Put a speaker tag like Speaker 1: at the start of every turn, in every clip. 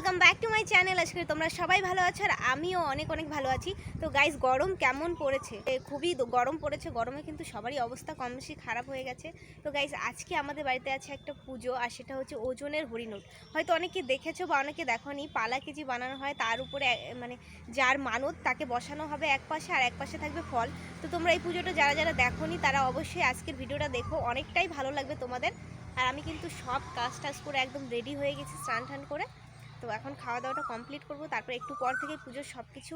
Speaker 1: Welcome back to my channel. আজকে তোমরা সবাই ভালো আছো আর আমিও অনেক ভালো আছি। তো গাইস, গরম কেমন পড়েছে? খুবই গরম পড়েছে। গরমে কিন্তু সবারই অবস্থা কম বেশি খারাপ হয়ে গেছে। তো গাইস, আজকে আমাদের বাড়িতে আছে একটা পুজো, আর সেটা হচ্ছে ওজনের হরিণট। হয়তো অনেকে দেখেছো বা অনেকে দেখোনি। পালা কেজি বানানো হয়, তার উপরে মানে যার মানত তাকে বসানো হবে এক পাশে, আর এক পাশে থাকবে ফল। তো তোমরা এই পুজোটা যারা যারা দেখোনি তারা অবশ্যই আজকের ভিডিওটা দেখো, অনেকটাই ভালো লাগবে তোমাদের। আর আমি কিন্তু সব কাজ টাজ করে একদম রেডি হয়ে গেছি স্নান টান করে। তো এখন খাওয়া দাওয়াটা কমপ্লিট করবো, তারপর একটু পর থেকে পুজোর সব কিছু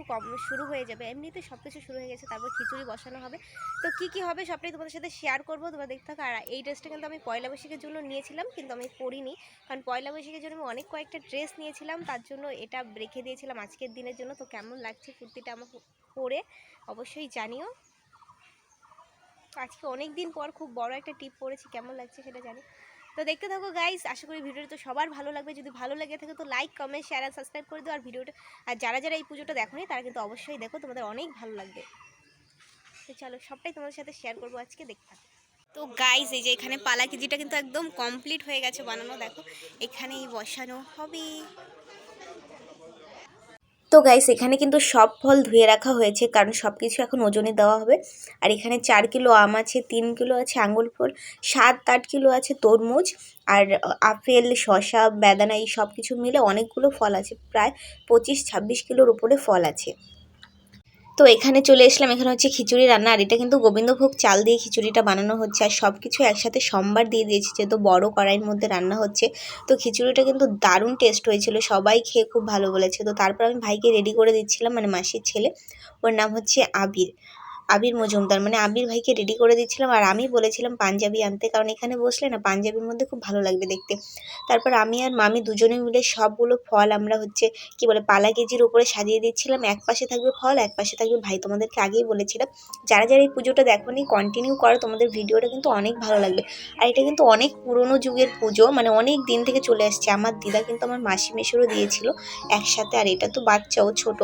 Speaker 1: শুরু হয়ে যাবে। এমনিতে সব কিছু শুরু হয়ে গেছে, তারপর খিচুড়ি বসানো হবে। তো কি হবে সবটাই তোমাদের সাথে শেয়ার করবো, তোমরা দেখতে থাকো। আর এই ড্রেসটা কিন্তু আমি পয়লা বৈশাখের জন্য নিয়েছিলাম, কিন্তু আমি পরিনি, কারণ পয়লা বৈশাখের জন্য আমি অনেক কয়েকটা ড্রেস নিয়েছিলাম, তার জন্য এটা রেখে দিয়েছিলাম আজকের দিনের জন্য। তো কেমন লাগছে কুর্তিটা আমার পরে অবশ্যই জানিও। আজকে অনেক দিন পর খুব বড় একটা টিপ পরেছি, কেমন লাগছে সেটা জানি। তো দেখতে থাকো গাইস, আশা করি ভিডিওটা তো সবার ভালো লাগবে। যদি ভালো লেগে থাকে তো লাইক কমেন্ট শেয়ার আর সাবস্ক্রাইব করে দিও। আর ভিডিওটা, আর যারা যারা এই পুজোটা দেখোনি তারা কিন্তু অবশ্যই দেখো, তোমাদের অনেক ভালো লাগবে। তো চলো, সবটাই তোমাদের সাথে শেয়ার করবো আজকে, দেখতে থাকো। তো গাইস, এই যে এখানে পালা কেজিটা কিন্তু একদম কমপ্লিট হয়ে গেছে বানানো, দেখো এখানেই বসানো হবে। তো গাইস, এখানে কিন্তু সব ফল ধুয়ে রাখা হয়েছে, কারণ সব কিছু এখন ওজনে দেওয়া হবে। আর এখানে 4 কিলো আম আছে, 3 কিলো আছে আঙ্গুর ফল, 7-8 কিলো আছে তরমুজ, আর আপেল, শসা, বেদানা, এই সব কিছু মিলে অনেকগুলো ফল আছে। প্রায় 25-26 কিলোর উপরে ফল আছে। তো এখানে চলে এসলাম, এখানে হচ্ছে খিচুড়ি রান্না। আর এটা কিন্তু গোবিন্দভোগ চাল দিয়ে খিচুড়িটা বানানো হচ্ছে, আর সব কিছু একসাথে সম্বার দিয়ে দিয়েছি, যেহেতু বড় কড়াইয়ের মধ্যে রান্না হচ্ছে। তো খিচুড়িটা কিন্তু দারুণ টেস্ট হয়েছিল, সবাই খেয়ে খুব ভালো বলেছে। তো তারপর আমি ভাইকে রেডি করে দিচ্ছিলাম, মানে মাসির ছেলে, ওর নাম হচ্ছে আবির আবির মজুমদার, মানে আবির ভাইকে রেডি করে দিচ্ছিলাম। আর আমি বলেছিলাম পাঞ্জাবি আনতে, কারণ এখানে বসলে না পাঞ্জাবির মধ্যে খুব ভালো লাগবে দেখতে। তারপর আমি আর মামি দুজনে মিলে সবগুলো ফল আমরা হচ্ছে কি বলে পালা কেজির উপরে সাজিয়ে দিচ্ছিলাম। এক পাশে থাকবে ফল, এক পাশে থাকবে ভাই। তোমাদেরকে আগেই বলেছিলাম, যারা যারা এই পুজোটা দেখোনি কন্টিনিউ করো, তোমাদের ভিডিওটা কিন্তু অনেক ভালো লাগবে। আর এটা কিন্তু অনেক পুরনো যুগের পুজো, মানে অনেক দিন থেকে চলে আসছে। আমার দিদা কিন্তু আমার মাসি মেশোরও দিয়েছিল একসাথে। আর এটা তো বাচ্চাও ছোট,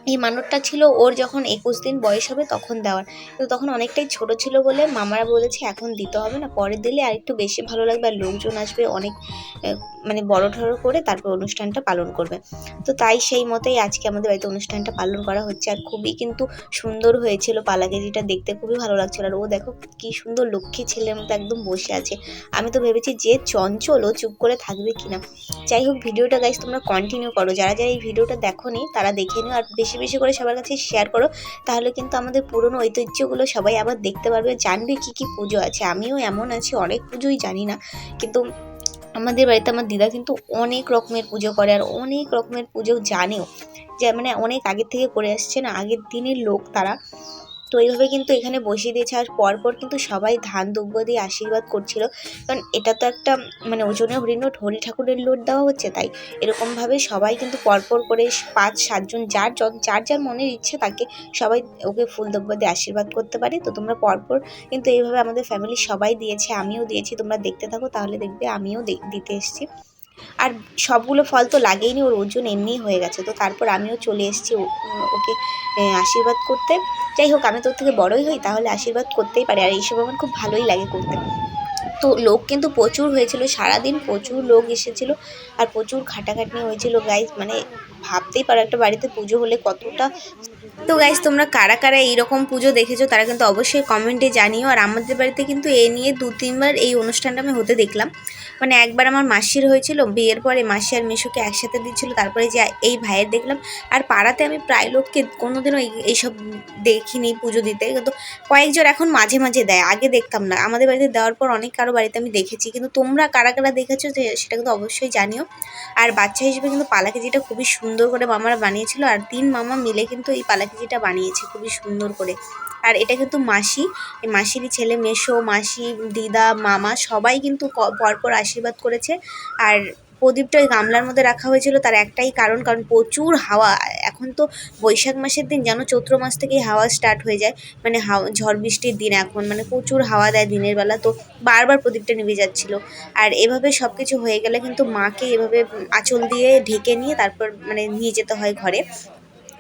Speaker 1: এই মানতটা ছিল ওর যখন 21 দিন বয়স হবে তখন দেওয়ার। তো তখন অনেকটাই ছোট ছিল বলে মামারা বলেছে এখন দিতে হবে না, পরে দিলে আর একটু বেশি ভালো লাগবে, আর লোকজন আসবে অনেক, মানে বড় ঠড়ো করে তারপর অনুষ্ঠানটা পালন করবে। তো তাই সেই মতোই আজকে আমাদের বাড়িতে অনুষ্ঠানটা পালন করা হচ্ছে। আর খুবই কিন্তু সুন্দর হয়েছিল পালা কেজিটা, দেখতে খুবই ভালো লাগছিল। আর ও দেখো কি সুন্দর লক্ষ্মী ছেলের মতো একদম বসে আছে। আমি তো ভেবেছি যে চঞ্চল, ও চুপ করে থাকবে কিনা। যাই হোক, ভিডিওটা গাইস তোমরা কন্টিনিউ করো, যারা যারা এই ভিডিওটা দেখোনি তারা দেখে নিও, আর বেশি বেশি করে সবার কাছে শেয়ার করো। তাহলে কিন্তু আমাদের পুরনো ঐতিহ্যগুলো সবাই আবার দেখতে পারবে, জানবে কি কি পুজো আছে। আমিও এমন আছি, অনেক পুজোই জানি না, কিন্তু আমাদের বাড়িতে আমার দিদা কিন্তু অনেক রকমের পুজো করে, আর অনেক রকমের পুজো জানেও, যে মানে অনেক আগের থেকে করে আসছে না, আগের দিনের লোক তারা। তো এইভাবে কিন্তু এখানে বসিয়ে দিয়েছে। আর পরপর কিন্তু সবাই ধান দুব্য দিয়ে আশীর্বাদ করছিল, কারণ এটা তো একটা মানে ওজনে হরিণট, হরি ঠাকুরের লোট দেওয়া হচ্ছে, তাই এরকমভাবে সবাই কিন্তু পরপর করে 5-7 জন যার যার যার মনের ইচ্ছে তাকে সবাই ওকে ফুল দুব্য দিয়ে আশীর্বাদ করতে পারে। তো তোমরা পরপর কিন্তু এইভাবে আমাদের ফ্যামিলির সবাই দিয়েছে, আমিও দিয়েছি, তোমরা দেখতে থাকো তাহলে দেখবে আমিও দিতে এসেছি। আর সবগুলো ফল তো লাগেইনি, ওর ওজন এমনিই হয়ে গেছে। তো তারপর আমিও চলে এসেছি ওকে আশীর্বাদ করতে। যাই হোক, আমি তোর থেকে বড়ই হই, তাহলে আশীর্বাদ করতেই পারি, আর এইসব আমার খুব ভালোই লাগে করতে। তো লোক কিন্তু প্রচুর হয়েছিল, সারাদিন প্রচুর লোক এসেছিল, আর প্রচুর খাটাখাটনি হয়েছিল গাইজ। মানে ভাবতেই পারো একটা বাড়িতে পুজো হলে কতটা। তো গাইজ, তোমরা কারা কারা এইরকম পুজো দেখেছো তারা কিন্তু অবশ্যই কমেন্টে জানিও। আর আমাদের বাড়িতে কিন্তু এ নিয়ে 2-3 বার এই অনুষ্ঠানটা আমি হতে দেখলাম। মানে একবার আমার মাসির হয়েছিল, বিয়ের পরে মাসি আর মেশোকে একসাথে দিচ্ছিল, তারপরে যে এই ভাইয়ের দেখলাম। আর পাড়াতে আমি প্রায় লোককে কোনোদিনও এইসব দেখিনি পুজো দিতে, কিন্তু কয়েকজন এখন মাঝে মাঝে দেয়, আগে দেখতাম না। আমাদের বাড়িতে দেওয়ার পর অনেক কারো বাড়িতে আমি দেখেছি, কিন্তু তোমরা কারা কারা দেখেছো সেটা কিন্তু অবশ্যই জানিও। আর বাচ্চা হিসেবে কিন্তু পালা কেজিটা খুবই সুন্দর করে মামারা বানিয়েছিল, আর 3 মামা মিলে কিন্তু এই পালা কেজিটা বানিয়েছে খুবই সুন্দর করে। আর এটা কিন্তু মাসি, এই মাসিরই ছেলে, মেশো, মাসি, দিদা, মামা সবাই কিন্তু পরপর আশীর্বাদ করেছে। আর প্রদীপটা ওই গামলার মধ্যে রাখা হয়েছিল, তার একটাই কারণ প্রচুর হাওয়া। এখন তো বৈশাখ মাসের দিন, যেন চৈত্র মাস থেকেই হাওয়া স্টার্ট হয়ে যায়, মানে ঝড় বৃষ্টির দিন এখন, মানে প্রচুর হাওয়া দেয় দিনের বেলা। তো বারবার প্রদীপটা নিভে যাচ্ছিল। আর এভাবে সব কিছু হয়ে গেলে কিন্তু মাকে এভাবে আঁচল দিয়ে ঢেকে নিয়ে তারপর মানে নিয়ে যেতে হয় ঘরে।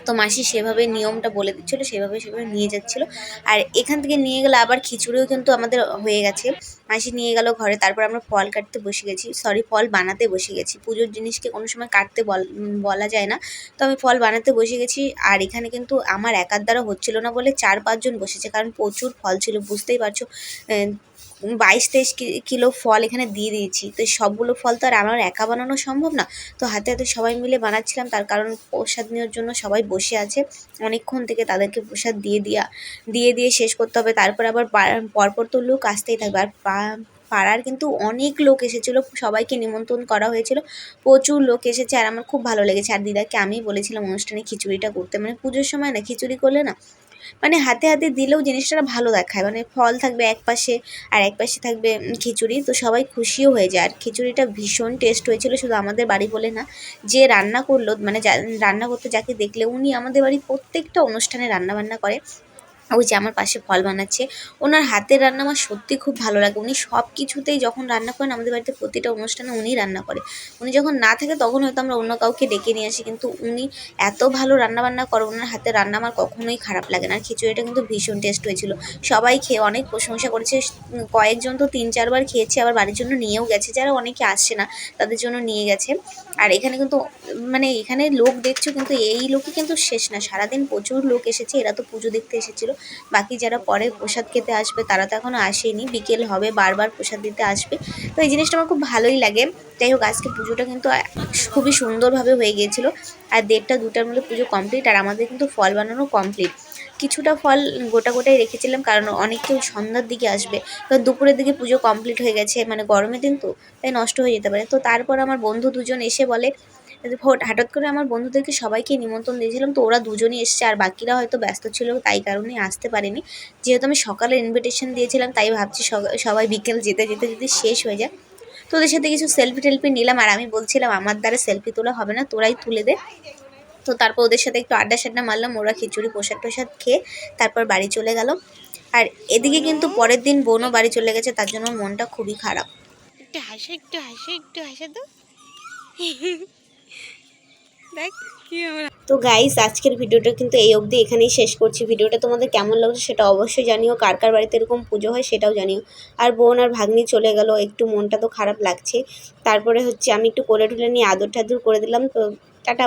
Speaker 1: তো মাসি সেভাবে নিয়মটা বলে দিচ্ছিলো, সেভাবে নিয়ে যাচ্ছিলো। আর এখান থেকে নিয়ে গেলে আবার খিচুড়িও কিন্তু আমাদের হয়ে গেছে। মাসি নিয়ে গেল ঘরে, তারপর আমরা ফল কাটতে বসে গেছি, সরি ফল বানাতে বসে গেছি। পুজোর জিনিসকে কোনো সময় কাটতে বলা যায় না। তো আমি ফল বানাতে বসে গেছি। আর এখানে কিন্তু আমার একার দ্বারা হচ্ছিল না বলে 4-5 জন বসেছে, কারণ প্রচুর ফল ছিল, বুঝতেই পারছো। 22-23 কিলো ফল এখানে দিয়ে দিয়েছি। তো সবগুলো ফল তো আর আমার একা বানানো সম্ভব না। তো হাতে হাতে সবাই মিলে বানাচ্ছিলাম, তার কারণ প্রসাদ নেওয়ার জন্য সবাই বসে আছে অনেকক্ষণ থেকে, তাদেরকে প্রসাদ দিয়ে শেষ করতে হবে। তারপর আবার পরপর তো লোক আসতেই থাকবে। আর পাড়ার কিন্তু অনেক লোক এসেছিলো, সবাইকে নিমন্ত্রণ করা হয়েছিল, প্রচুর লোক এসেছে। আর আমার খুব ভালো লেগেছে। আর দিদাকে আমি বলেছিলাম অনুষ্ঠানে খিচুড়িটা করতে, মানে পুজোর সময় না খিচুড়ি করলে না মানে হাতে হাতে দিলেও জিনিসটা ভালো দেখায়, মানে ফল থাকবে এক পাশে আর এক পাশে থাকবে খিচুড়ি, তো সবাই খুশিও হয়ে যায়। আর খিচুড়িটা ভীষণ টেস্ট হয়েছিল, শুধু আমাদের বাড়ি বলে না, যে রান্না করলো মানে রান্না করতে যাকে দেখলে, উনি আমাদের বাড়ি প্রত্যেকটা অনুষ্ঠানে রান্নাবান্না করে। ওই যে আমার পাশে ফল বানাচ্ছে, ওনার হাতের রান্না আমার সত্যি খুব ভালো লাগে। উনি সব কিছুতেই যখন রান্না করেন, আমাদের বাড়িতে প্রতিটা অনুষ্ঠানে উনিই রান্না করে। উনি যখন না থাকে তখন হয়তো আমরা অন্য কাউকে ডেকে নিয়ে আসি, কিন্তু উনি এত ভালো রান্নাবান্না করে, ওনার হাতের রান্না আমার কখনোই খারাপ লাগে না। আর খিচুড়িটা কিন্তু ভীষণ টেস্ট হয়েছিল, সবাই খেয়ে অনেক প্রশংসা করেছে। কয়েকজন তো 3-4 বার খেয়েছে, আবার বাড়ির জন্য নিয়েও গেছে, যারা অনেকে আসছে না তাদের জন্য নিয়ে গেছে। আর এখানে কিন্তু মানে এখানে লোক দেখছো, কিন্তু এই লোকই কিন্তু শেষ না, সারাদিন প্রচুর লোক এসেছে। এরা তো পুজো দেখতে এসেছিলো, বাকি যারা পরে প্রসাদ খেতে আসবে তারা তো এখনও আসেনি, বিকেল হবে, বারবার প্রসাদ দিতে আসবে। তো এই জিনিসটা আমার খুব ভালোই লাগে। যাই হোক, আজকে পুজোটা কিন্তু খুবই সুন্দরভাবে হয়ে গিয়েছিলো। আর 1:30-2টার মধ্যে পুজো কমপ্লিট, আর আমাদের কিন্তু ফল বানানো কমপ্লিট। কিছুটা ফল গোটাই রেখেছিলাম, কারণ অনেক কেউ সন্ধ্যার দিকে আসবে, তো দুপুরের দিকে পুজো কমপ্লিট হয়ে গেছে, মানে গরমের দিন তো, তাই নষ্ট হয়ে যেতে পারে। তো তারপর আমার বন্ধু দুজন এসে বলে, হঠাৎ করে আমার বন্ধুদেরকে সবাইকে নিমন্ত্রণ দিয়েছিলাম, তো ওরা দুজনই এসেছে, আর বাকিরা হয়তো ব্যস্ত ছিল তাই কারণে আসতে পারেনি। যেহেতু আমি সকালে ইনভিটেশন দিয়েছিলাম, তাই ভাবছি সবাই বিকেল যেতে যেতে যদি শেষ হয়ে যায়। তো ওদের সাথে কিছু সেলফি নিলাম, আর আমি বলছিলাম আমার দ্বারা সেলফি তোলা হবে না, তোরাই তুলে দে। তো তারপর ওদের সাথে একটু আড্ডা মারলাম, ওরা খিচুড়ি প্রসাদ খেয়ে তারপর বাড়ি চলে গেল। আর এদিকে কিন্তু পরের দিন বোনও বাড়ি চলে গেছে, তার জন্য মনটা খুবই খারাপ। একটু হাসে তো দেখ কি। তো গাইস, আজকের ভিডিওটা কিন্তু এই অবধি এখানেই শেষ করছি। ভিডিওটা তোমাদের কেমন লাগছে সেটা অবশ্যই জানিও, কার কার বাড়িতে এরকম পুজো হয় সেটাও জানিও। আর বোন আর ভাগ্নি চলে গেল, একটু মনটা তো খারাপ লাগছে। তারপরে হচ্ছে আমি একটু কোলে ঠুলে নিয়ে আদর টাদর করে দিলাম। তো টাটা।